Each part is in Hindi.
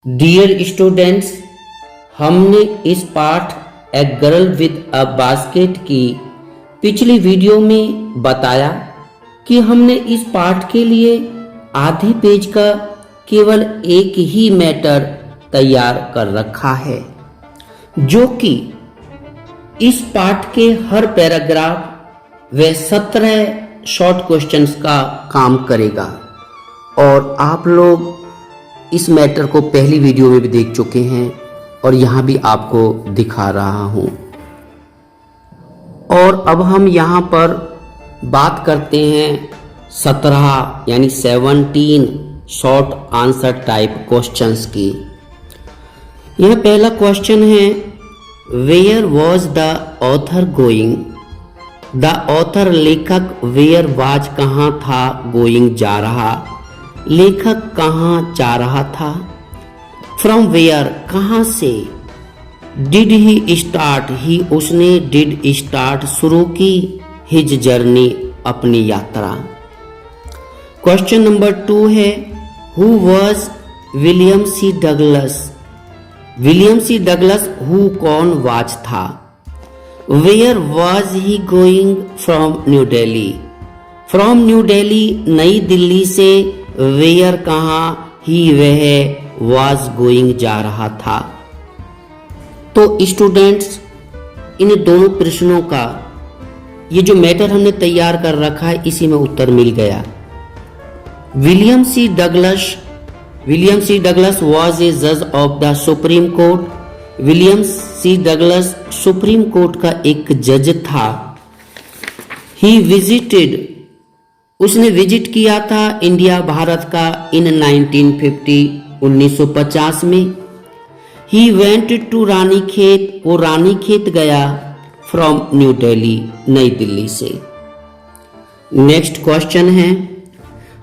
डियर स्टूडेंट्स, हमने इस पाठ a girl with a basket की पिछली वीडियो में बताया कि हमने इस पाठ के लिए आधे पेज का केवल एक ही मैटर तैयार कर रखा है, जो कि इस पाठ के हर पैराग्राफ व 17 शॉर्ट क्वेश्चंस का काम करेगा। और आप लोग इस मैटर को पहली वीडियो में भी देख चुके हैं और यहाँ भी आपको दिखा रहा हूँ। और अब हम यहाँ पर बात करते हैं 17 यानी 17 शॉर्ट आंसर टाइप क्वेश्चंस की। यह पहला क्वेश्चन है, where was the author going. The author लेखक, वेयर वाज कहाँ था, गोइंग जा रहा, लेखक कहाँ जा रहा था। फ्रॉम वेयर कहाँ से, डिड ही स्टार्ट, ही उसने डिड स्टार्ट शुरू की, हिज जर्नी अपनी यात्रा। क्वेश्चन नंबर 2 है, who was William C Douglas. William C Douglas who कौन वाज था। Where was he going, from New Delhi. From New Delhi Nai Delhi से, वेयर कहाँ, ही वह, वाज गोइंग जा रहा था। तो स्टूडेंट्स, इन दोनों प्रश्नों का ये जो मैटर हमने तैयार कर रखा है, इसी में उत्तर मिल गया। William C Douglas was a जज of the Supreme Court. William C Douglas Supreme Court का एक जज था। ही विजिटेड, उसने विजिट किया था इंडिया, भारत का, इन 1950 में। ही वेंट टू रानीखेत, वो रानीखेत गया, फ्रॉम न्यू दिल्ली, नई दिल्ली से। नेक्स्ट क्वेश्चन है,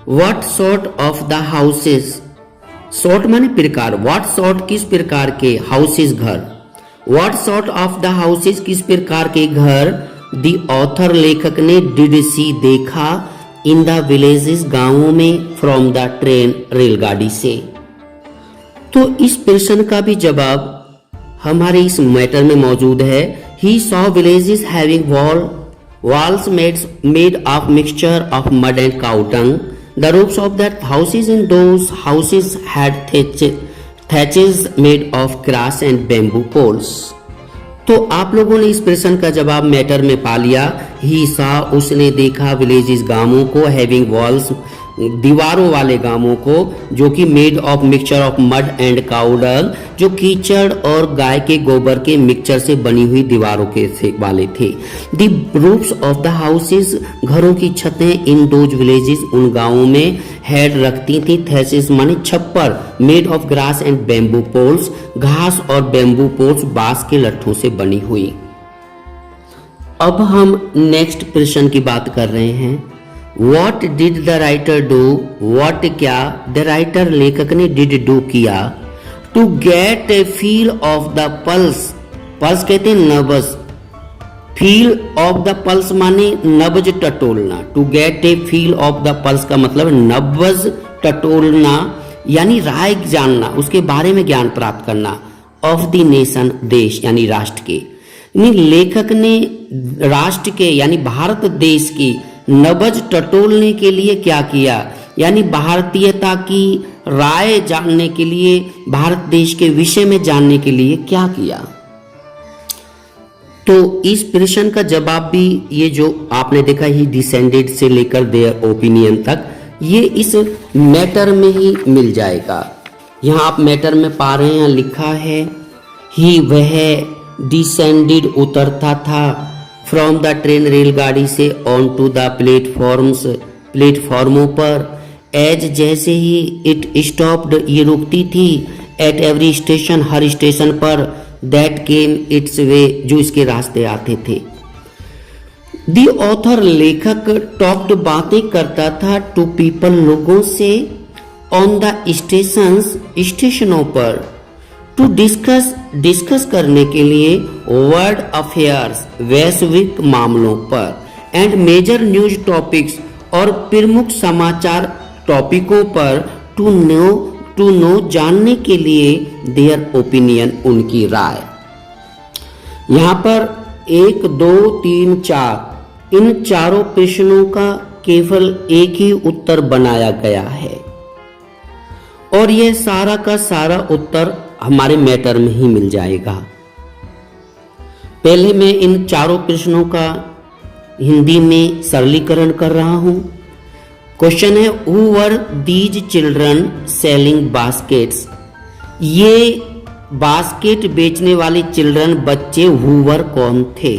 what sort of the houses. Sort माने प्रकार, व्हाट सॉर्ट किस प्रकार के, हाउसेस घर। What sort of the houses किस प्रकार के घर, द ऑथर लेखक ने, डिड सी देखा, इन द विलेजेस गांवों में, फ्रॉम द ट्रेन रेलगाड़ी से। तो इस प्रश्न का भी जवाब हमारे इस मैटर में मौजूद है। He saw villages having walls made of mixture of mud and cow dung. The roofs of that houses in those houses had thatches made of grass and bamboo poles. तो आप लोगों ने इस प्रश्न का जवाब मैटर में पा लिया। ही सा, उसने देखा, विलेजेस गांवों को, हैविंग वॉल्स दीवारों वाले गांवों को, जो कि made of mixture of mud and cow dung, जो कीचड़ और गाय के गोबर के मिक्सचर से बनी हुई दीवारों के वाले थे। The roofs of the houses, घरों की छतें, इन दोज विलेजेस, उन गांवों में, हेड रखती थी, थैसेस माने छप्पर, made of grass and bamboo poles, घास और बेम्बू पोल्स बांस के लट्ठों से बनी हुई। अब हम नेक्स्ट प्रश्न की बात कर रहे हैं। What did the writer do? What क्या the writer लेखक ने did do किया, to get a feel of the pulse. pulse कहते हैं नब्ज, feel of the pulse माने नब्ज टटोलना। to get a feel of the pulse का मतलब नब्ज टटोलना, यानी राय जानना, उसके बारे में ज्ञान प्राप्त करना। of the nation, देश यानी राष्ट्र के। लेखक ने राष्ट्र के यानी भारत देश की नब्ज टटोलने के लिए क्या किया, यानी भारतीयता की राय जानने के लिए, भारत देश के विषय में जानने के लिए क्या किया। तो इस प्रश्न का जवाब भी ये जो आपने देखा, ही डिसेंडेड से लेकर देयर ओपिनियन तक, ये इस मैटर में ही मिल जाएगा। यहाँ आप मैटर में पा रहे हैं, लिखा है ही वह, डिसेंडेड उतरता था, फ्रॉम द ट्रेन रेलगाड़ी से, ऑन टू द प्लेटफॉर्म्स प्लेटफॉर्मों पर, एज जैसे ही, इट स्टॉप्ड ये रुकती थी, at every station her station पर, दैट केम इट्स वे जो इसके रास्ते आते थे। द ऑथर लेखक, टॉक्ड बातें करता था, टू पीपल लोगों से, ऑन द स्टेशंस स्टेशनों पर, टू डिस्कस करने के लिए, वर्ल्ड अफेयर्स वैश्विक मामलों पर, एंड मेजर न्यूज टॉपिक्स और प्रमुख समाचार टॉपिकों पर, टू नो टू नो, जानने के लिए, देयर ओपिनियन, उनकी राय। यहां पर 1, 2, 3, 4 इन चारों प्रश्नों का केवल एक ही उत्तर बनाया गया है और यह सारा का सारा उत्तर हमारे मैटर में ही मिल जाएगा। पहले मैं इन चारों प्रश्नों का हिंदी में सरलीकरण कर रहा हूं। क्वेश्चन है, who were these children selling baskets? ये बास्केट बेचने वाले चिल्ड्रन, बच्चे, हु वर कौन थे?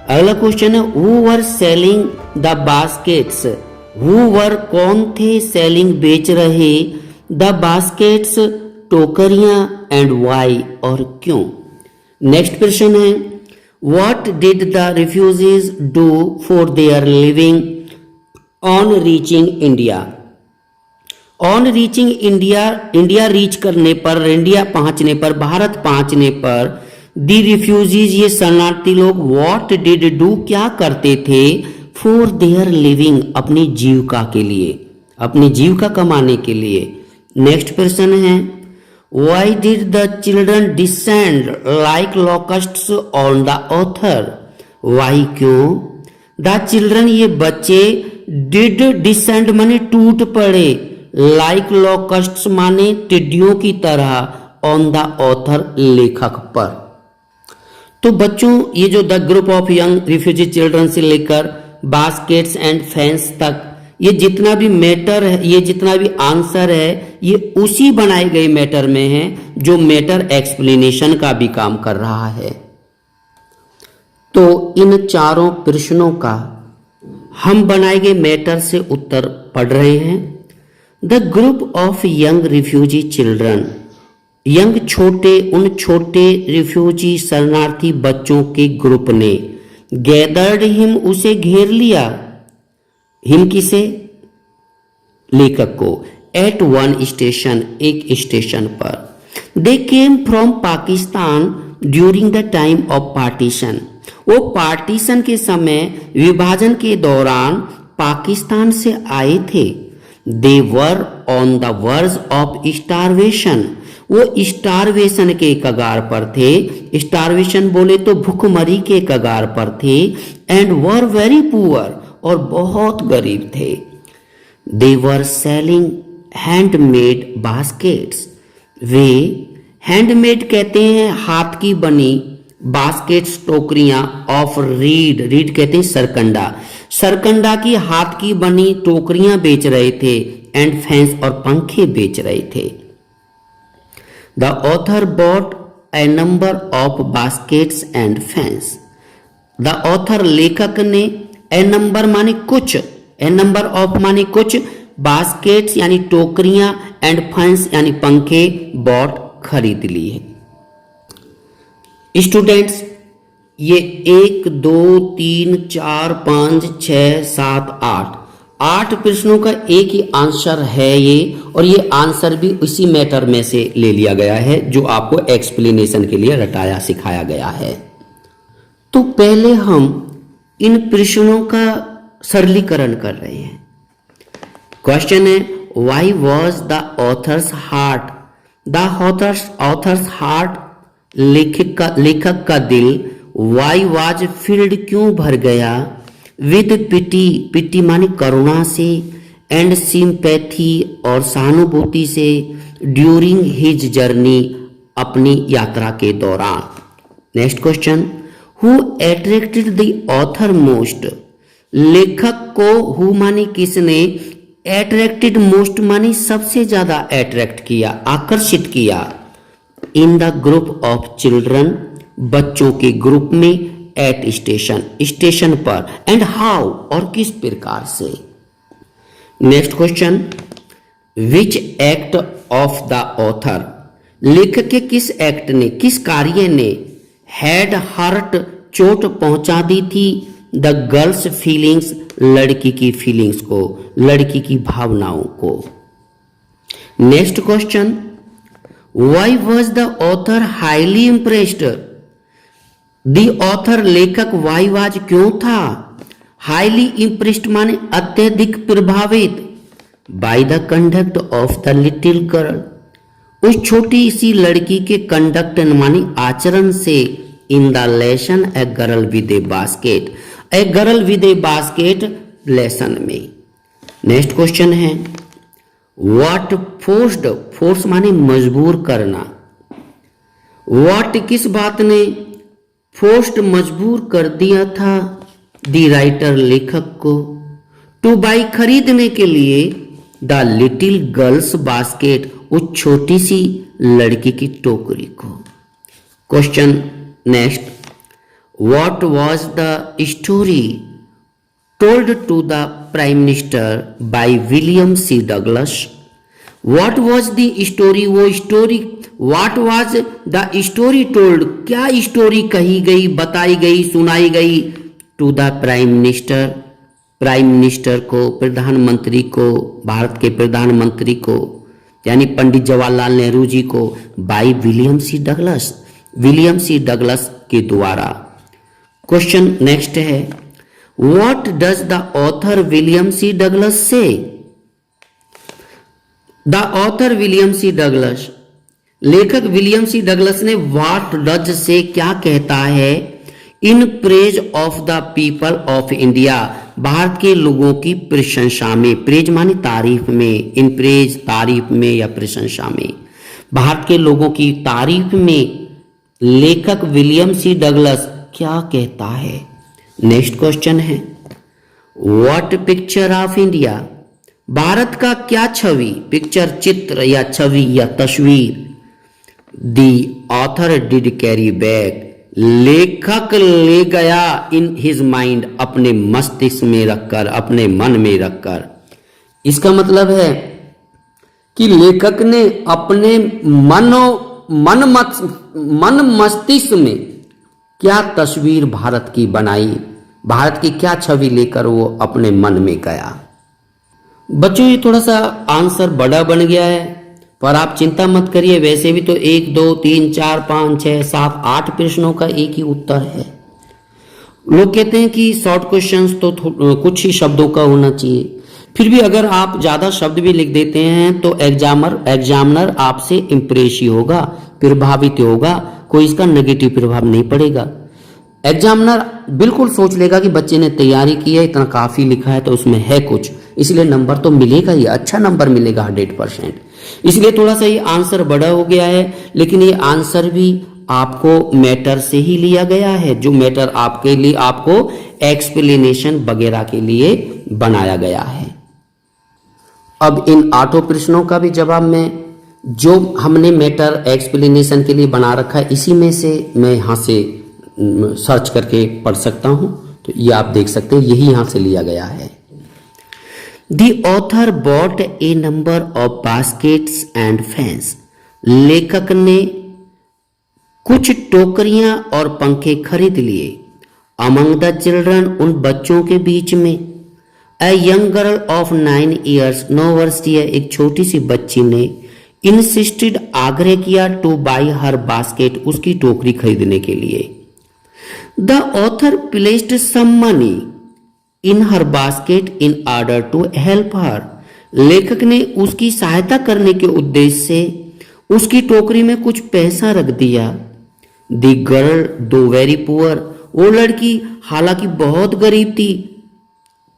अगला क्वेश्चन है, who were selling the baskets? Who were कौन थे सेलिंग बेच रहे द बास्केट्स टोकरियां एंड वाई और क्यों? नेक्स्ट प्रश्न है, what did the refugees do for their living on reaching India? On reaching India, India reach करने पर, इंडिया पहुंचने पर, भारत पहुंचने पर, दी रिफ्यूजीज ये शरणार्थी लोग, व्हाट डिड डू क्या करते थे, फॉर देयर लिविंग अपनी जीविका के लिए, अपनी जीविका कमाने के लिए। नेक्स्ट प्रश्न है, why did the children descend like locusts on the author? Why, क्यों? द चिल्ड्रन ये बच्चे, डिड डिसेंड माने टूट पड़े, लाइक लॉकस्ट्स माने टिड्डियों की तरह, ऑन द ऑथर लेखक पर। तो बच्चों, ये जो the group of young refugee children से लेकर बास्केट्स एंड फैंस तक, ये जितना भी मैटर है, ये जितना भी आंसर है, ये उसी बनाए गए मैटर में है जो मैटर एक्सप्लेनेशन का भी काम कर रहा है। तो इन चारों प्रश्नों का हम बनाए गए मैटर से उत्तर पढ़ रहे हैं। The group of young refugee children, young छोटे, उन छोटे रिफ्यूजी शरणार्थी बच्चों के ग्रुप ने, गैदर्ड हिम उसे घेर लिया, हिम किसे? लेखक को, एट वन स्टेशन एक स्टेशन पर। They came from Pakistan during the time of partition, वो पार्टीशन के समय, विभाजन के दौरान पाकिस्तान से आए थे। They were on the verge of starvation, वो स्टारवेशन के कगार पर थे, स्टारवेशन बोले तो भूखमरी के कगार पर थे। एंड वर वेरी पुअर, और बहुत गरीब थे। They were selling handmade baskets, वे हैंडमेड कहते हैं हाथ की बनी, बास्केट्स टोकरियां, ऑफ रीड, रीड कहते हैं सरकंडा, सरकंडा की हाथ की बनी टोकरियां बेच रहे थे। एंड फैंस, और पंखे बेच रहे थे। The author bot A number of baskets and fans, the author लेखक ने, ए नंबर माने कुछ, ए नंबर ऑफ माने कुछ, बास्केट्स यानी टोकरियां, एंड फैंस यानी पंखे, बॉट खरीद ली है। स्टूडेंट्स, ये 1, 2, 3, 4, 5, 6, 7, 8 प्रश्नों का एक ही आंसर है ये, और ये आंसर भी उसी मैटर में से ले लिया गया है जो आपको एक्सप्लेनेशन के लिए रटाया सिखाया गया है। तो पहले हम इन प्रश्नों का सरलीकरण कर रहे हैं। क्वेश्चन है, why was the author's heart, the author's heart, लेखक का दिल, वाई वाज फिल्ड क्यों भर गया, विद पिटी, पिटी माने करुणा से, एंड सिंपैथी और सहानुभूति से, ड्यूरिंग हिज जर्नी अपनी यात्रा के दौरान। Next question, who attracted the author most, लेखक को हु माने किसने, एट्रैक्टेड मोस्ट माने सबसे ज्यादा अट्रैक्ट किया, आकर्षित किया, in the group of children, बच्चों के ग्रुप में, एट स्टेशन, स्टेशन पर, एंड हाउ और किस प्रकार से। Next question, which act of the author, लेखक के किस एक्ट ने, किस कार्य ने, हैड हर्ट चोट पहुंचा दी थी, द गर्ल्स फीलिंग्स, लड़की की फीलिंग्स को, लड़की की भावनाओं को। Next question, why was the author highly impressed, the author लेखक वाई वाज क्यों था, हाईली इम्प्रेस्ड माने अत्यधिक प्रभावित, by the conduct of the little girl, उस छोटी सी लड़की के कंडक्ट मानी आचरण से, in the lesson a girl with A basket, a girl with A basket lesson में। नेक्स्ट क्वेश्चन है व्हाट फोर्स्ड, फोर्स माने मजबूर करना, व्हाट किस बात ने फोर्स्ड मजबूर कर दिया था द राइटर लेखक को टू बाई खरीदने के लिए द लिटिल गर्ल्स बास्केट, उस छोटी सी लड़की की टोकरी को। Question next what was the story told to the prime minister by William C Douglas, what was the story, वो story, what was the story told, क्या स्टोरी कही गई, बताई गई, सुनाई गई to the prime minister, prime minister को, प्रधानमंत्री को, भारत के प्रधानमंत्री को यानी पंडित जवाहरलाल नेहरू जी को, by William C Douglas, William C Douglas के द्वारा। क्वेश्चन नेक्स्ट है what does the author William C Douglas say, the author William C Douglas, लेखक विलियम सी डगलस ने व्हाट डज से क्या कहता है in praise of the people of India, भारत के लोगों की प्रशंसा में, प्रेज माने तारीफ में, इन प्रेज तारीफ में या प्रशंसा में, भारत के लोगों की तारीफ में लेखक विलियम सी डगलस क्या कहता है। नेक्स्ट क्वेश्चन है what picture of India, Bharat का क्या छवि, पिक्चर चित्र या छवि या तस्वीर, the author did carry back, लेखक ले गया इन हिज माइंड, अपने मस्तिष्क में रखकर, अपने मन में रखकर। इसका मतलब है कि लेखक ने अपने मन मस्तिष्क में क्या तस्वीर भारत की बनाई, भारत की क्या छवि लेकर वो अपने मन में गया। बच्चों ये थोड़ा सा आंसर बड़ा बन गया है, पर आप चिंता मत करिए, वैसे भी तो 1 2 3 4 5 6 7 8 प्रश्नों का एक ही उत्तर है। लोग कहते हैं कि शॉर्ट क्वेश्चंस तो कुछ ही शब्दों का होना चाहिए, फिर भी अगर आप ज्यादा शब्द भी लिख देते हैं तो एग्जामिनर आपसे इंप्रेस ही होगा, प्रभावित होगा, कोई इसका नेगेटिव प्रभाव नहीं पड़ेगा। एग्जामिनर बिल्कुल सोच लेगा कि बच्चे ने तैयारी की है, इतना काफी लिखा है तो उसमें है कुछ, इसलिए नंबर तो मिलेगा ही, अच्छा नंबर मिलेगा 100%। इसलिए थोड़ा सा ये आंसर बड़ा हो गया है, लेकिन ये आंसर भी आपको मैटर से ही लिया गया है, जो मैटर आपके लिए, आपको एक्सप्लेनेशन वगैरह के लिए बनाया गया है। अब इन 8 प्रश्नों का भी जवाब मैं, जो हमने मैटर एक्सप्लेनेशन के लिए बना रखा है, इसी में से मैं यहाँ से सर्च करके पढ़ सकता हूँ, तो ये आप देख सकते हैं, यही यहाँ से लिया गया है। The author bought a number of baskets and fans. लेखक ने कुछ टोकरियां और पंखे खरीद लिए। Among the children, उन बच्चों के बीच में, a young girl of 9 years, 9 वर्ष की एक छोटी सी बच्ची ने insisted, आग्रह किया, to buy her basket, उसकी टोकरी खरीदने के लिए। The author placed some money in her basket in order to help her. लेखक ने उसकी सहायता करने के उद्देश्य से उसकी टोकरी में कुछ पैसा रख दिया। The girl, though very poor, वो लड़की हालांकि बहुत गरीब थी,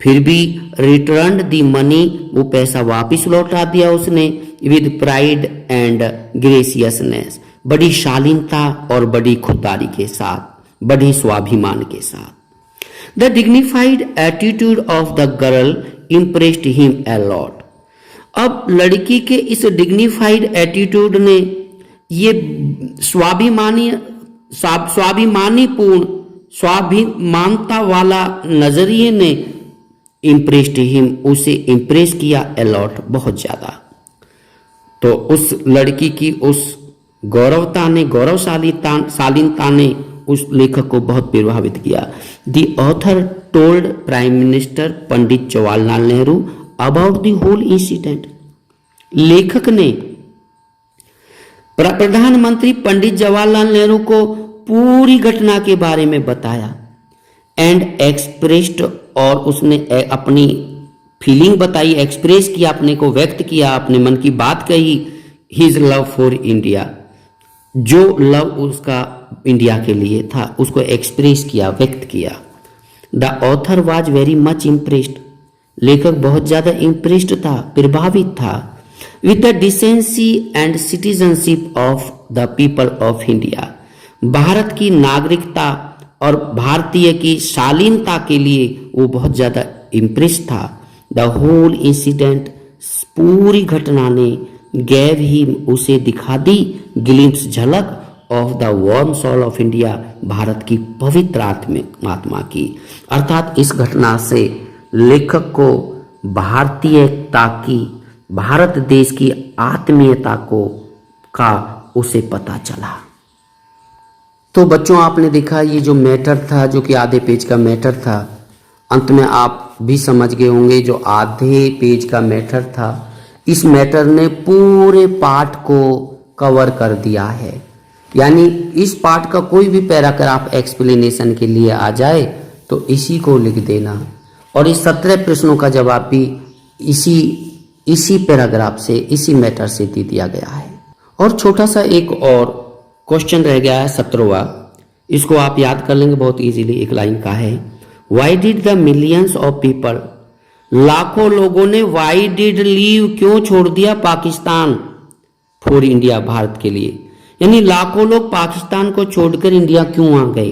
फिर भी returned the money, वो पैसा वापस लौटा दिया उसने, with pride and graciousness, बड़ी शालीनता और बड़ी खुददारी के साथ, बड़ी स्वाभिमान के साथ। The dignified attitude of the girl impressed him a lot. अब लड़की के इस डिग्निफाइड एटीट्यूड ने, ये स्वाभिमानता वाला नजरिए ने इम्प्रेस्ड हिम, उसे इम्प्रेस किया अलॉट, बहुत ज्यादा। तो उस लड़की की उस गौरवशालीनता ने उस लेखक को बहुत प्रभावित किया। The author told prime minister Pandit Jawaharlal Nehru about the whole incident. लेखक ने प्रधानमंत्री पंडित जवाहरलाल नेहरू को पूरी घटना के बारे में बताया। एंड एक्सप्रेस्ड, और उसने अपनी फीलिंग बताई, एक्सप्रेस किया, अपने को व्यक्त किया, अपने मन की बात कही। हिज लव फॉर इंडिया, जो लव उसका इंडिया के लिए था उसको एक्सप्रेस किया, व्यक्त किया। The author was very much impressed, लेखक बहुत ज्यादा इम्प्रेस्ड था, प्रभावित था। With the decency and citizenship of the people of India, Bharat की नागरिकता और भारतीय की शालीनता के लिए वो बहुत ज्यादा इम्प्रेस था। द होल इंसिडेंट, पूरी घटना ने गैव ही उसे दिखा दी ग्लिम्स, झलक of the warm soul of India, Bharat की पवित्र आत्मा की। अर्थात इस घटना से लेखक को भारतीयता की, भारत देश की आत्मीयता का उसे पता चला। तो बच्चों आपने देखा ये जो मैटर था, जो कि आधे पेज का मैटर था, अंत में आप भी समझ गए होंगे जो आधे पेज का मैटर था, इस मैटर ने पूरे पाठ को कवर कर दिया है। यानी इस पाठ का कोई भी पैराग्राफ एक्सप्लेनेशन के लिए आ जाए तो इसी को लिख देना, और इस 17 प्रश्नों का जवाब भी इसी पैराग्राफ से, इसी मैटर से दे दिया गया है। और छोटा सा एक और क्वेश्चन रह गया है 17वां, इसको आप याद कर लेंगे बहुत इजीली। एक लाइन का है, why did the millions of people, लाखों लोगों ने वाई डिड लीव, क्यों छोड़ दिया पाकिस्तान, फॉर इंडिया, भारत के लिए। यानी लाखों लोग पाकिस्तान को छोड़कर इंडिया क्यों आ गए।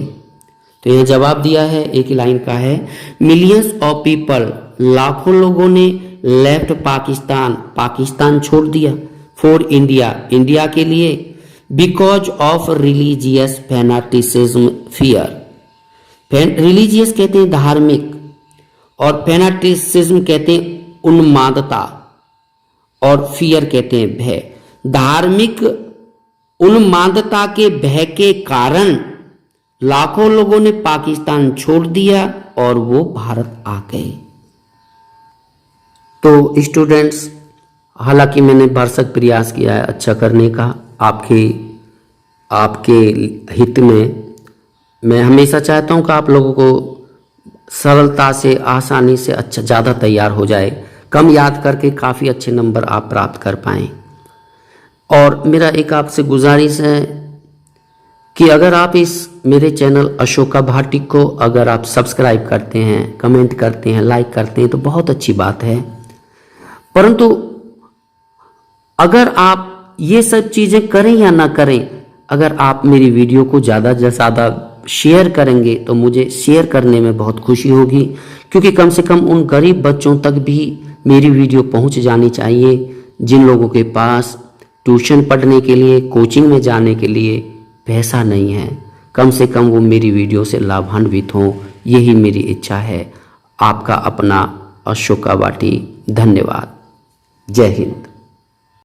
तो यह जवाब दिया है, एक ही लाइन का है, मिलियंस ऑफ पीपल, लाखों लोगों ने लेफ्ट पाकिस्तान, पाकिस्तान छोड़ दिया, फॉर इंडिया, इंडिया के लिए, because of religious fanaticism fear. Religious कहते हैं धार्मिक, और फैनाटिसिज्म कहते हैं उन्मादता, और फियर कहते हैं भय। धार्मिक उन्मादता के भय के कारण लाखों लोगों ने पाकिस्तान छोड़ दिया और वो भारत आ गए। तो स्टूडेंट्स, हालांकि मैंने भरसक प्रयास किया है अच्छा करने का, आपके हित में। मैं हमेशा चाहता हूं कि आप लोगों को सरलता से, आसानी से अच्छा ज़्यादा तैयार हो जाए, कम याद करके काफ़ी अच्छे नंबर आप प्राप्त कर पाएँ। और मेरा एक आपसे गुजारिश है कि अगर आप इस मेरे चैनल अशोका भाटी को अगर आप सब्सक्राइब करते हैं, कमेंट करते हैं, लाइक करते हैं तो बहुत अच्छी बात है, परंतु अगर आप ये सब चीज़ें करें या ना करें, अगर आप मेरी वीडियो को ज़्यादा से ज़्यादा शेयर करेंगे तो मुझे शेयर करने में बहुत खुशी होगी, क्योंकि कम से कम उन गरीब बच्चों तक भी मेरी वीडियो पहुंच जानी चाहिए जिन लोगों के पास ट्यूशन पढ़ने के लिए, कोचिंग में जाने के लिए पैसा नहीं है। कम से कम वो मेरी वीडियो से लाभान्वित हों, यही मेरी इच्छा है। आपका अपना अशोका भाटी, धन्यवाद। जय हिंद।